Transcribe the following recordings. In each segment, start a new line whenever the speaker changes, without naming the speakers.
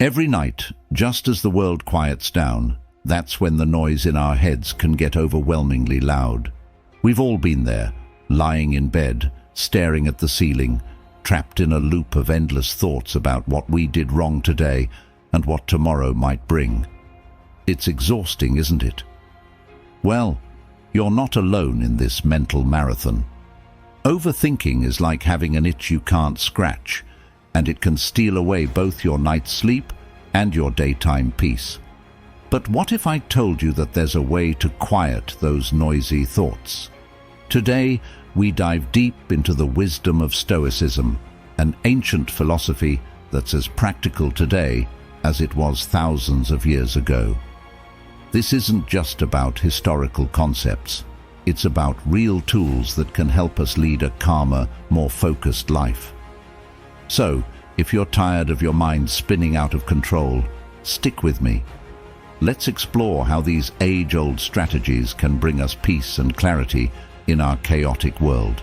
Every night, just as the world quiets down, that's when the noise in our heads can get overwhelmingly loud. We've all been there, lying in bed, staring at the ceiling, trapped in a loop of endless thoughts about what we did wrong today and what tomorrow might bring. It's exhausting, isn't it? Well, you're not alone in this mental marathon. Overthinking is like having an itch you can't scratch, and it can steal away both your night's sleep and your daytime peace. But what if I told you that there's a way to quiet those noisy thoughts? Today, we dive deep into the wisdom of Stoicism, an ancient philosophy that's as practical today as it was thousands of years ago. This isn't just about historical concepts. It's about real tools that can help us lead a calmer, more focused life. So, if you're tired of your mind spinning out of control, stick with me. Let's explore how these age-old strategies can bring us peace and clarity in our chaotic world.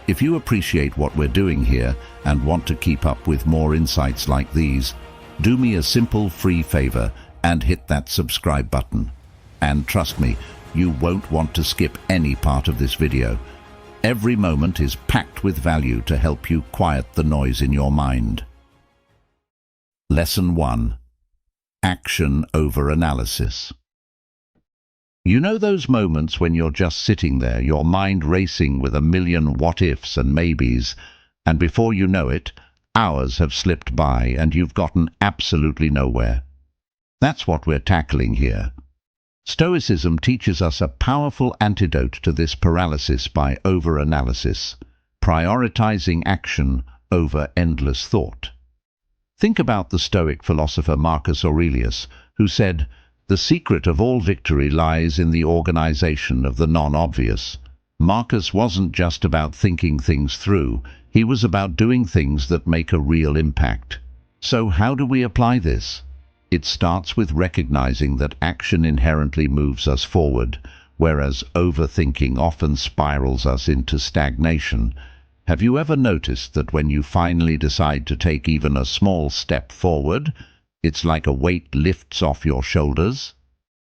If you appreciate what we're doing here and want to keep up with more insights like these, do me a simple free favor and hit that subscribe button. And trust me, you won't want to skip any part of this video. Every moment is packed with value to help you quiet the noise in your mind. Lesson 1. Action over analysis. You know those moments when you're just sitting there, your mind racing with a million what-ifs and maybes, and before you know it, hours have slipped by and you've gotten absolutely nowhere? That's what we're tackling here. Stoicism teaches us a powerful antidote to this paralysis by over-analysis, prioritizing action over endless thought. Think about the Stoic philosopher Marcus Aurelius, who said, "The secret of all victory lies in the organization of the non-obvious." Marcus wasn't just about thinking things through, he was about doing things that make a real impact. So how do we apply this? It starts with recognizing that action inherently moves us forward, whereas overthinking often spirals us into stagnation. Have you ever noticed that when you finally decide to take even a small step forward, it's like a weight lifts off your shoulders?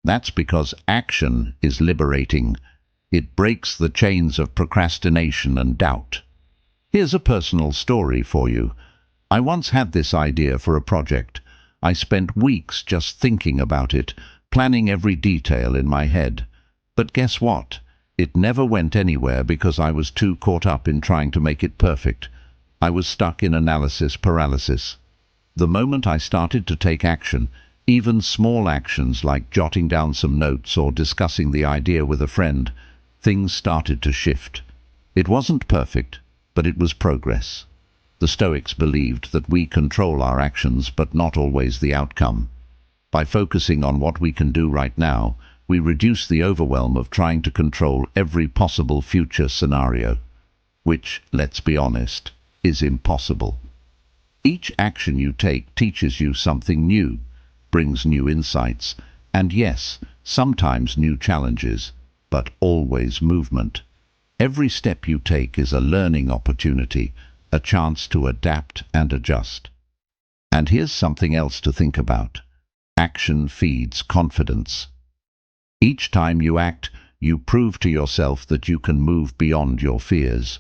That's because action is liberating. It breaks the chains of procrastination and doubt. Here's a personal story for you. I once had this idea for a project. I spent weeks just thinking about it, planning every detail in my head. But guess what? It never went anywhere because I was too caught up in trying to make it perfect. I was stuck in analysis paralysis. The moment I started to take action, even small actions like jotting down some notes or discussing the idea with a friend, things started to shift. It wasn't perfect, but it was progress. The Stoics believed that we control our actions, but not always the outcome. By focusing on what we can do right now, we reduce the overwhelm of trying to control every possible future scenario, which, let's be honest, is impossible. Each action you take teaches you something new, brings new insights, and yes, sometimes new challenges, but always movement. Every step you take is a learning opportunity, a chance to adapt and adjust. And here's something else to think about. Action feeds confidence. Each time you act, you prove to yourself that you can move beyond your fears.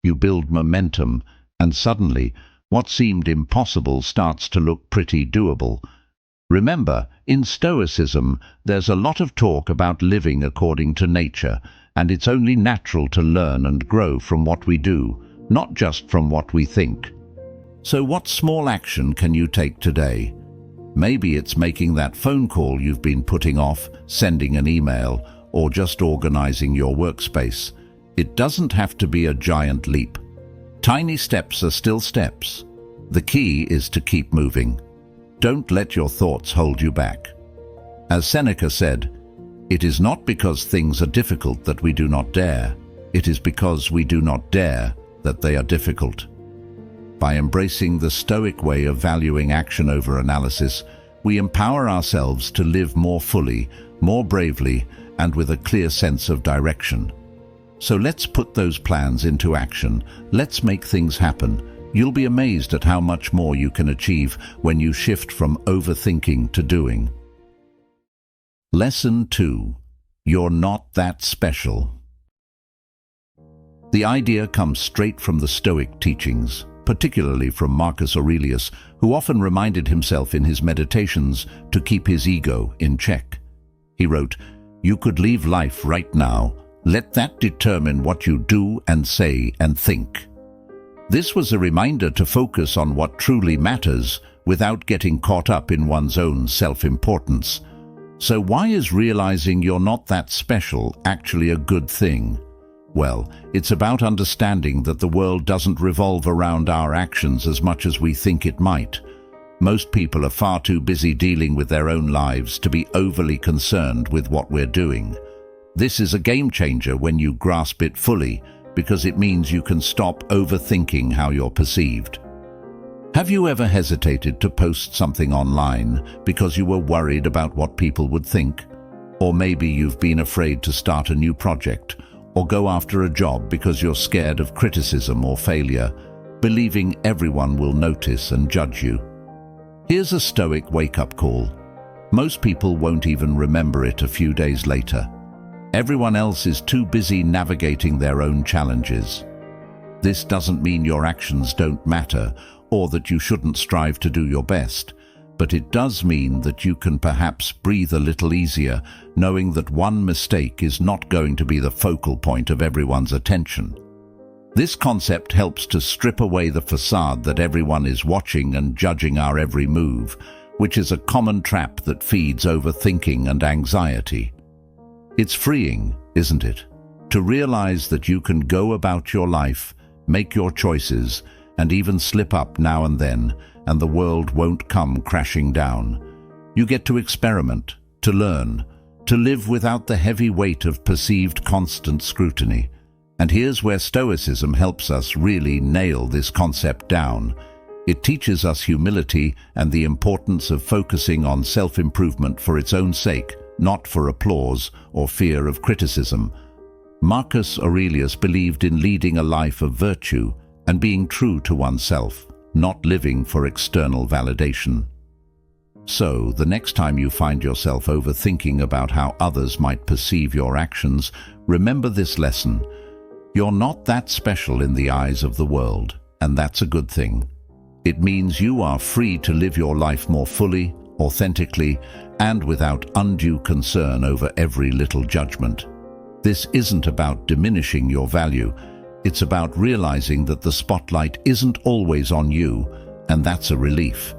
You build momentum, and suddenly, what seemed impossible starts to look pretty doable. Remember, in Stoicism, there's a lot of talk about living according to nature, and it's only natural to learn and grow from what we do, not just from what we think. So what small action can you take today? Maybe it's making that phone call you've been putting off, sending an email, or just organizing your workspace. It doesn't have to be a giant leap. Tiny steps are still steps. The key is to keep moving. Don't let your thoughts hold you back. As Seneca said, "It is not because things are difficult that we do not dare. It is because we do not dare that they are difficult." By embracing the Stoic way of valuing action over analysis, we empower ourselves to live more fully, more bravely, and with a clear sense of direction. So let's put those plans into action. Let's make things happen, You'll be amazed at how much more you can achieve when you shift from overthinking to doing. Lesson 2. You're not that special. The idea comes straight from the Stoic teachings, particularly from Marcus Aurelius, who often reminded himself in his meditations to keep his ego in check. He wrote, "You could leave life right now. Let that determine what you do and say and think." This was a reminder to focus on what truly matters without getting caught up in one's own self-importance. So why is realizing you're not that special actually a good thing? Well, it's about understanding that the world doesn't revolve around our actions as much as we think it might. Most people are far too busy dealing with their own lives to be overly concerned with what we're doing. This is a game changer when you grasp it fully, because it means you can stop overthinking how you're perceived. Have you ever hesitated to post something online because you were worried about what people would think? Or maybe you've been afraid to start a new project or go after a job because you're scared of criticism or failure, believing everyone will notice and judge you. Here's a Stoic wake-up call. Most people won't even remember it a few days later. Everyone else is too busy navigating their own challenges. This doesn't mean your actions don't matter or that you shouldn't strive to do your best, but it does mean that you can perhaps breathe a little easier knowing that one mistake is not going to be the focal point of everyone's attention. This concept helps to strip away the facade that everyone is watching and judging our every move, which is a common trap that feeds overthinking and anxiety. It's freeing, isn't it, to realize that you can go about your life, make your choices, and even slip up now and then, and the world won't come crashing down. You get to experiment, to learn, to live without the heavy weight of perceived constant scrutiny. And here's where Stoicism helps us really nail this concept down. It teaches us humility and the importance of focusing on self-improvement for its own sake, not for applause or fear of criticism. Marcus Aurelius believed in leading a life of virtue and being true to oneself, not living for external validation. So, the next time you find yourself overthinking about how others might perceive your actions, remember this lesson. You're not that special in the eyes of the world, and that's a good thing. It means you are free to live your life more fully, authentically, and without undue concern over every little judgment. This isn't about diminishing your value. It's about realizing that the spotlight isn't always on you, and that's a relief.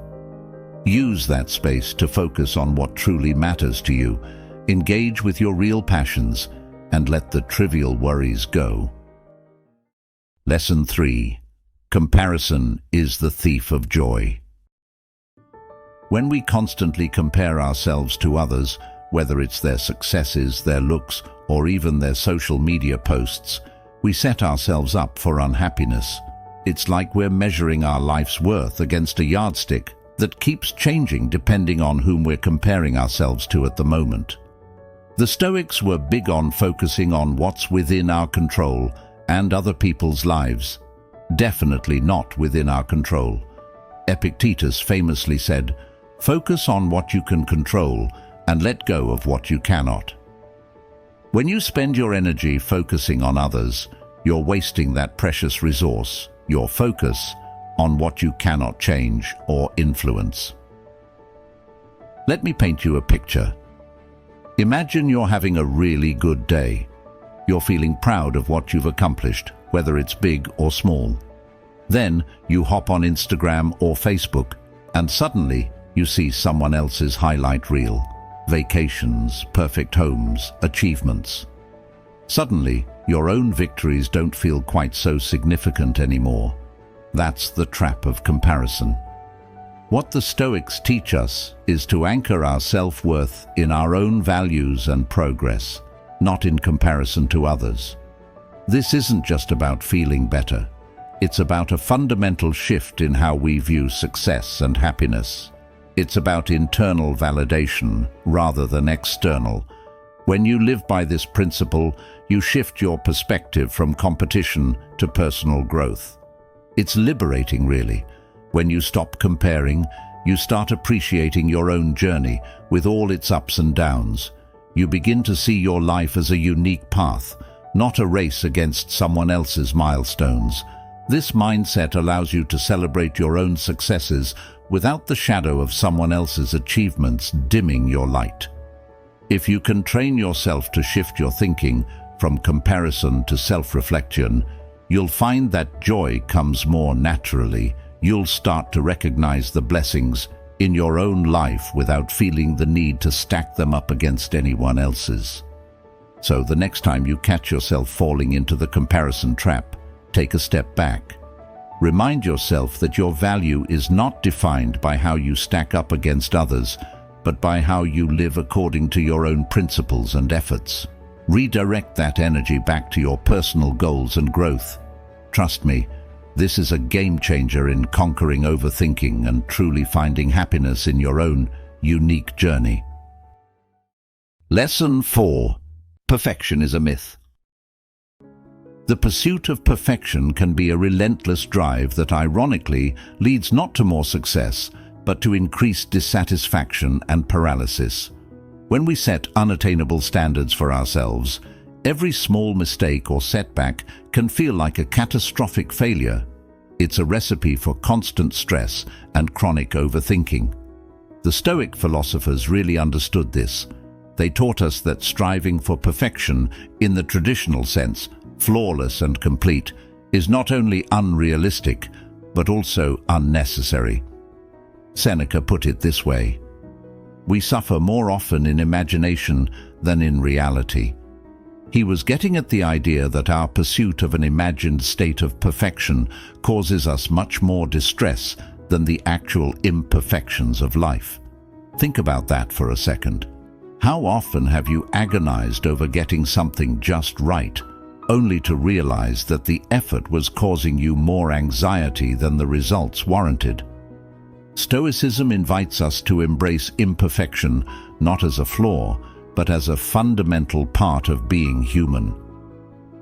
Use that space to focus on what truly matters to you, engage with your real passions, and let the trivial worries go. Lesson 3. Comparison is the thief of joy. When we constantly compare ourselves to others, whether it's their successes, their looks, or even their social media posts, we set ourselves up for unhappiness. It's like we're measuring our life's worth against a yardstick that keeps changing depending on whom we're comparing ourselves to at the moment. The Stoics were big on focusing on what's within our control and other people's lives, definitely not within our control. Epictetus famously said, "Focus on what you can control and let go of what you cannot." When you spend your energy focusing on others, you're wasting that precious resource, your focus, on what you cannot change or influence. Let me paint you a picture. Imagine you're having a really good day. You're feeling proud of what you've accomplished, whether it's big or small. Then you hop on Instagram or Facebook, and suddenly you see someone else's highlight reel. Vacations, perfect homes, achievements. Suddenly, your own victories don't feel quite so significant anymore. That's the trap of comparison. What the Stoics teach us is to anchor our self-worth in our own values and progress, not in comparison to others. This isn't just about feeling better. It's about a fundamental shift in how we view success and happiness. It's about internal validation rather than external. When you live by this principle, you shift your perspective from competition to personal growth. It's liberating, really. When you stop comparing, you start appreciating your own journey with all its ups and downs. You begin to see your life as a unique path, not a race against someone else's milestones. This mindset allows you to celebrate your own successes without the shadow of someone else's achievements dimming your light. If you can train yourself to shift your thinking from comparison to self-reflection, you'll find that joy comes more naturally. You'll start to recognize the blessings in your own life without feeling the need to stack them up against anyone else's. So the next time you catch yourself falling into the comparison trap, take a step back. Remind yourself that your value is not defined by how you stack up against others, but by how you live according to your own principles and efforts. Redirect that energy back to your personal goals and growth. Trust me, this is a game changer in conquering overthinking and truly finding happiness in your own unique journey. Lesson 4. Perfection is a myth. The pursuit of perfection can be a relentless drive that ironically leads not to more success, but to increased dissatisfaction and paralysis. When we set unattainable standards for ourselves, every small mistake or setback can feel like a catastrophic failure. It's a recipe for constant stress and chronic overthinking. The Stoic philosophers really understood this. They taught us that striving for perfection, in the traditional sense, flawless and complete, is not only unrealistic, but also unnecessary. Seneca put it this way: "We suffer more often in imagination than in reality." He was getting at the idea that our pursuit of an imagined state of perfection causes us much more distress than the actual imperfections of life. Think about that for a second. How often have you agonized over getting something just right, only to realize that the effort was causing you more anxiety than the results warranted? Stoicism invites us to embrace imperfection not as a flaw, but as a fundamental part of being human.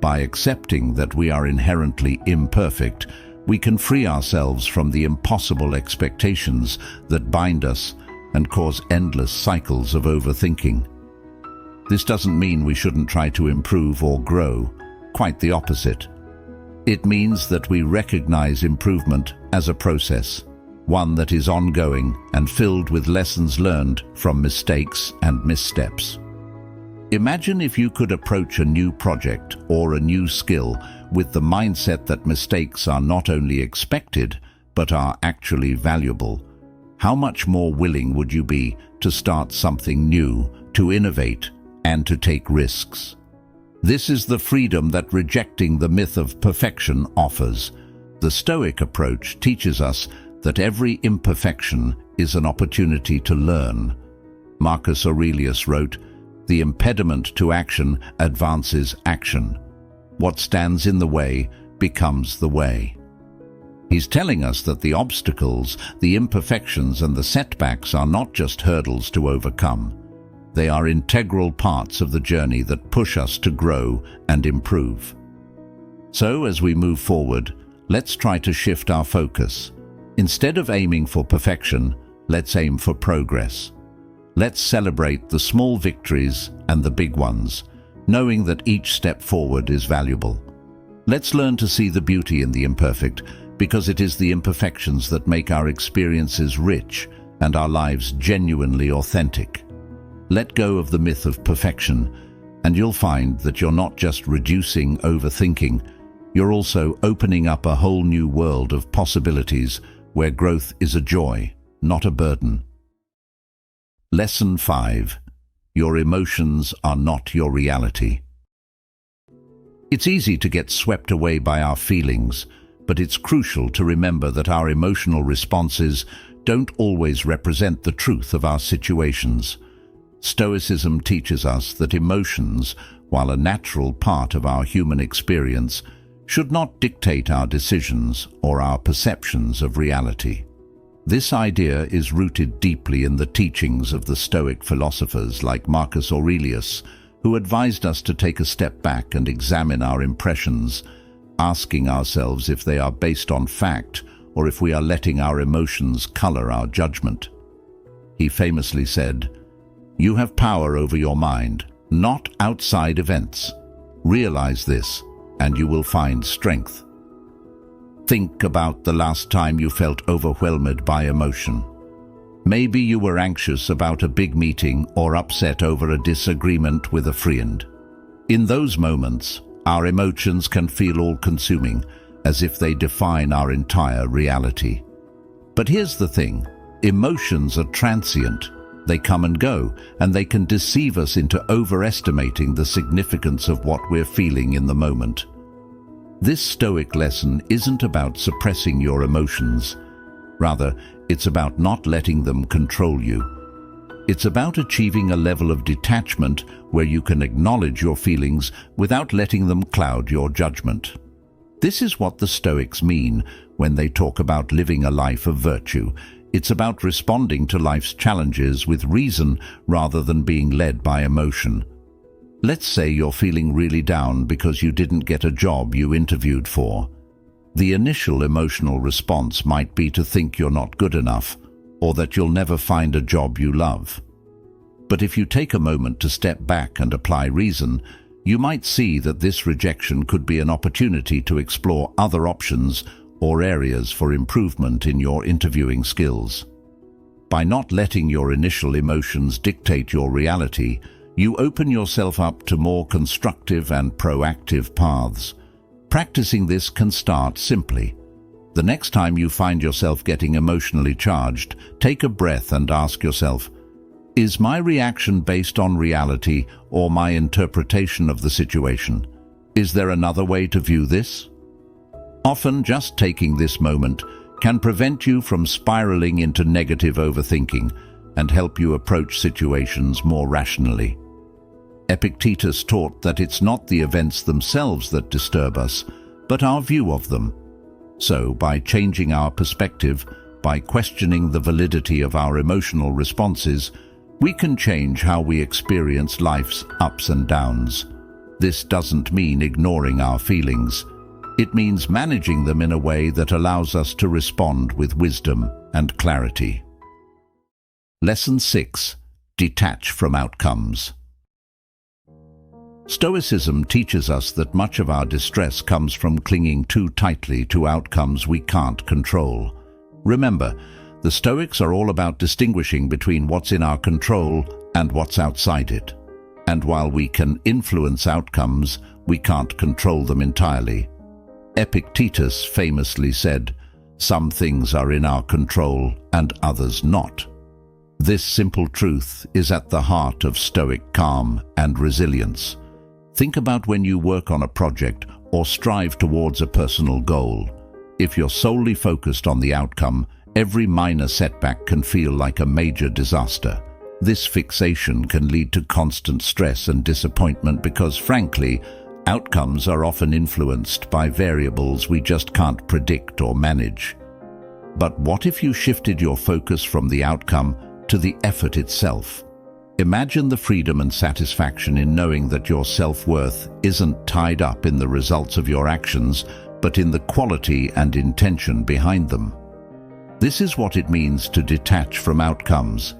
By accepting that we are inherently imperfect, we can free ourselves from the impossible expectations that bind us and cause endless cycles of overthinking. This doesn't mean we shouldn't try to improve or grow. Quite the opposite. It means that we recognize improvement as a process, one that is ongoing and filled with lessons learned from mistakes and missteps. Imagine if you could approach a new project or a new skill with the mindset that mistakes are not only expected, but are actually valuable. How much more willing would you be to start something new, to innovate, and to take risks? This is the freedom that rejecting the myth of perfection offers. The Stoic approach teaches us that every imperfection is an opportunity to learn. Marcus Aurelius wrote, "The impediment to action advances action. What stands in the way becomes the way." He's telling us that the obstacles, the imperfections, and the setbacks are not just hurdles to overcome. They are integral parts of the journey that push us to grow and improve. So, as we move forward, let's try to shift our focus. Instead of aiming for perfection, let's aim for progress. Let's celebrate the small victories and the big ones, knowing that each step forward is valuable. Let's learn to see the beauty in the imperfect, because it is the imperfections that make our experiences rich and our lives genuinely authentic. Let go of the myth of perfection, and you'll find that you're not just reducing overthinking, you're also opening up a whole new world of possibilities where growth is a joy, not a burden. Lesson 5. Your emotions are not your reality. It's easy to get swept away by our feelings, but it's crucial to remember that our emotional responses don't always represent the truth of our situations. Stoicism teaches us that emotions, while a natural part of our human experience, should not dictate our decisions or our perceptions of reality. This idea is rooted deeply in the teachings of the Stoic philosophers like Marcus Aurelius, who advised us to take a step back and examine our impressions, asking ourselves if they are based on fact or if we are letting our emotions color our judgment. He famously said, "You have power over your mind, not outside events. Realize this, and you will find strength." Think about the last time you felt overwhelmed by emotion. Maybe you were anxious about a big meeting or upset over a disagreement with a friend. In those moments, our emotions can feel all-consuming, as if they define our entire reality. But here's the thing, emotions are transient. They come and go, and they can deceive us into overestimating the significance of what we're feeling in the moment. This Stoic lesson isn't about suppressing your emotions. Rather, it's about not letting them control you. It's about achieving a level of detachment where you can acknowledge your feelings without letting them cloud your judgment. This is what the Stoics mean when they talk about living a life of virtue. It's about responding to life's challenges with reason rather than being led by emotion. Let's say you're feeling really down because you didn't get a job you interviewed for. The initial emotional response might be to think you're not good enough, or that you'll never find a job you love. But if you take a moment to step back and apply reason, you might see that this rejection could be an opportunity to explore other options or areas for improvement in your interviewing skills. By not letting your initial emotions dictate your reality, you open yourself up to more constructive and proactive paths. Practicing this can start simply. The next time you find yourself getting emotionally charged, take a breath and ask yourself, is my reaction based on reality or my interpretation of the situation? Is there another way to view this? Often just taking this moment can prevent you from spiraling into negative overthinking and help you approach situations more rationally. Epictetus taught that it's not the events themselves that disturb us, but our view of them. So, by changing our perspective, by questioning the validity of our emotional responses, we can change how we experience life's ups and downs. This doesn't mean ignoring our feelings. It means managing them in a way that allows us to respond with wisdom and clarity. Lesson 6. Detach from outcomes. Stoicism teaches us that much of our distress comes from clinging too tightly to outcomes we can't control. Remember, the Stoics are all about distinguishing between what's in our control and what's outside it. And while we can influence outcomes, we can't control them entirely. Epictetus famously said, "Some things are in our control and others not." This simple truth is at the heart of Stoic calm and resilience. Think about when you work on a project or strive towards a personal goal. If you're solely focused on the outcome, every minor setback can feel like a major disaster. This fixation can lead to constant stress and disappointment because, frankly, outcomes are often influenced by variables we just can't predict or manage. But what if you shifted your focus from the outcome to the effort itself? Imagine the freedom and satisfaction in knowing that your self-worth isn't tied up in the results of your actions, but in the quality and intention behind them. This is what it means to detach from outcomes.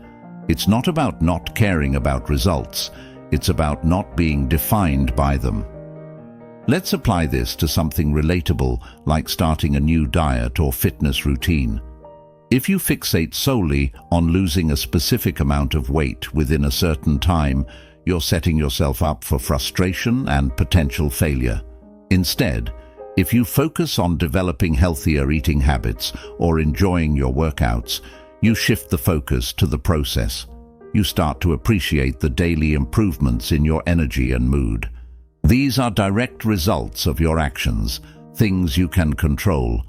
It's not about not caring about results, it's about not being defined by them. Let's apply this to something relatable, like starting a new diet or fitness routine. If you fixate solely on losing a specific amount of weight within a certain time, you're setting yourself up for frustration and potential failure. Instead, if you focus on developing healthier eating habits or enjoying your workouts, you shift the focus to the process. You start to appreciate the daily improvements in your energy and mood. These are direct results of your actions, things you can control.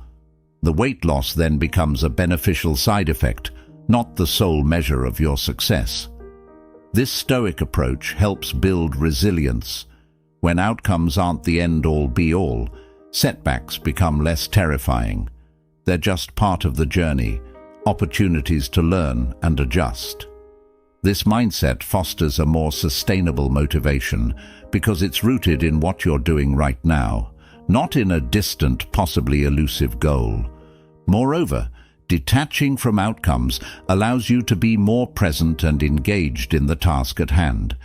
The weight loss then becomes a beneficial side effect, not the sole measure of your success. This Stoic approach helps build resilience. When outcomes aren't the end-all be-all, setbacks become less terrifying. They're just part of the journey, opportunities to learn and adjust. This mindset fosters a more sustainable motivation because it's rooted in what you're doing right now, not in a distant, possibly elusive goal. Moreover, detaching from outcomes allows you to be more present and engaged in the task at hand.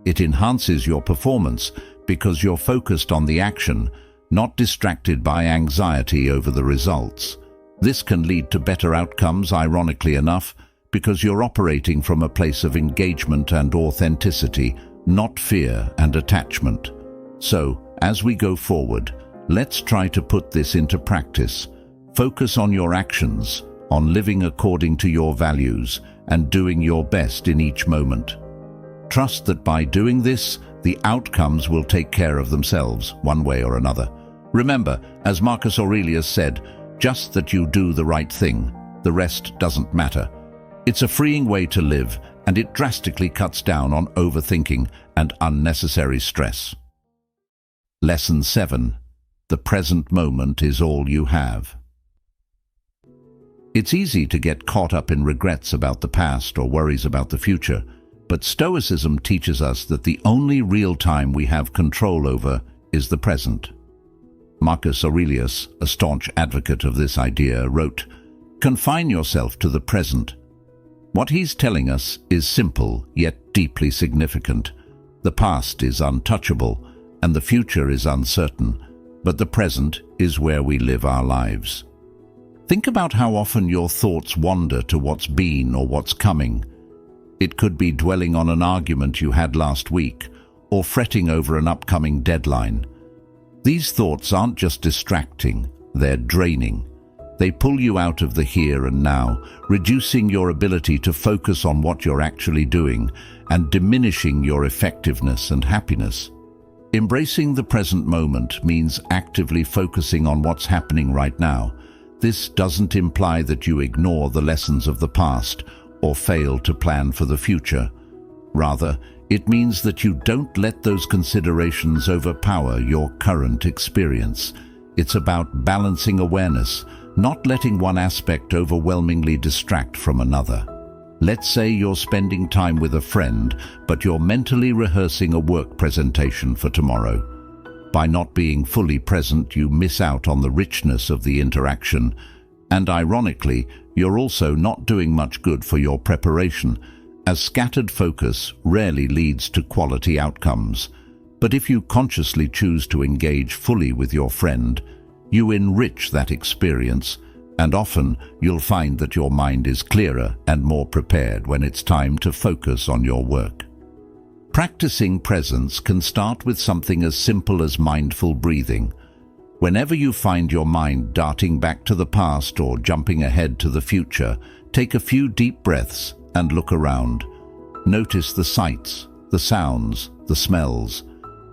It enhances your performance because you're focused on the action, not distracted by anxiety over the results. This can lead to better outcomes, ironically enough, because you're operating from a place of engagement and authenticity, not fear and attachment. So, as we go forward, let's try to put this into practice. Focus on your actions, on living according to your values, and doing your best in each moment. Trust that by doing this, the outcomes will take care of themselves, one way or another. Remember, as Marcus Aurelius said, just that you do the right thing, the rest doesn't matter. It's a freeing way to live, and it drastically cuts down on overthinking and unnecessary stress. Lesson 7. The present moment is all you have. It's easy to get caught up in regrets about the past or worries about the future, but Stoicism teaches us that the only real time we have control over is the present. Marcus Aurelius, a staunch advocate of this idea, wrote, "Confine yourself to the present." What he's telling us is simple, yet deeply significant. The past is untouchable, and the future is uncertain, but the present is where we live our lives. Think about how often your thoughts wander to what's been or what's coming. It could be dwelling on an argument you had last week, or fretting over an upcoming deadline. These thoughts aren't just distracting, they're draining. They pull you out of the here and now, reducing your ability to focus on what you're actually doing and diminishing your effectiveness and happiness. Embracing the present moment means actively focusing on what's happening right now. This doesn't imply that you ignore the lessons of the past or fail to plan for the future. Rather, it means that you don't let those considerations overpower your current experience. It's about balancing awareness, not letting one aspect overwhelmingly distract from another. Let's say you're spending time with a friend, but you're mentally rehearsing a work presentation for tomorrow. By not being fully present, you miss out on the richness of the interaction, and ironically, you're also not doing much good for your preparation, as scattered focus rarely leads to quality outcomes. But if you consciously choose to engage fully with your friend, you enrich that experience, and often you'll find that your mind is clearer and more prepared when it's time to focus on your work. Practicing presence can start with something as simple as mindful breathing. Whenever you find your mind darting back to the past or jumping ahead to the future, take a few deep breaths and look around. Notice the sights, the sounds, the smells.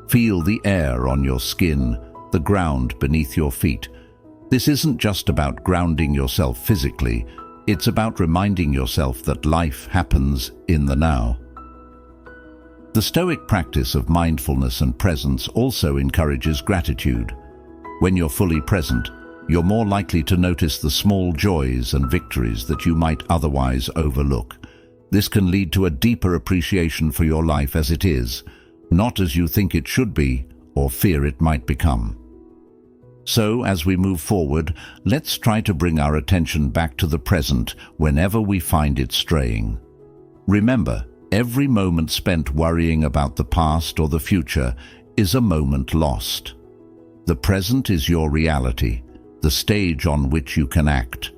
Feel the air on your skin, the ground beneath your feet. This isn't just about grounding yourself physically, it's about reminding yourself that life happens in the now. The Stoic practice of mindfulness and presence also encourages gratitude. When you're fully present, you're more likely to notice the small joys and victories that you might otherwise overlook. This can lead to a deeper appreciation for your life as it is, not as you think it should be or fear it might become. So, as we move forward, let's try to bring our attention back to the present whenever we find it straying. Remember, every moment spent worrying about the past or the future is a moment lost. The present is your reality, the stage on which you can act.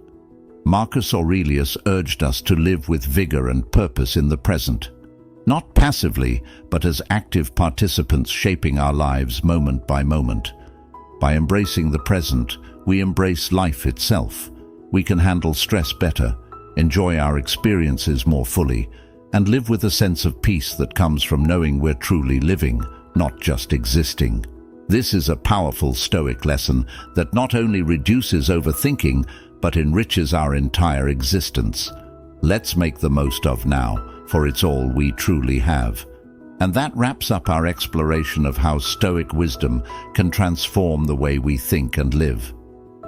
Marcus Aurelius urged us to live with vigor and purpose in the present, not passively, but as active participants shaping our lives moment by moment. By embracing the present, we embrace life itself. We can handle stress better, enjoy our experiences more fully, and live with a sense of peace that comes from knowing we're truly living, not just existing. This is a powerful Stoic lesson that not only reduces overthinking, but enriches our entire existence. Let's make the most of now, for it's all we truly have. And that wraps up our exploration of how Stoic wisdom can transform the way we think and live.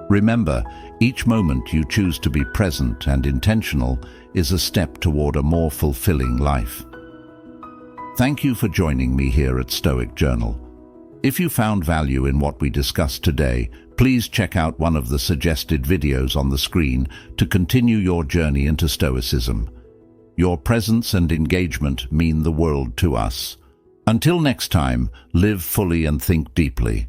Remember, each moment you choose to be present and intentional is a step toward a more fulfilling life. Thank you for joining me here at Stoic Journal. If you found value in what we discussed today, please check out one of the suggested videos on the screen to continue your journey into Stoicism. Your presence and engagement mean the world to us. Until next time, live fully and think deeply.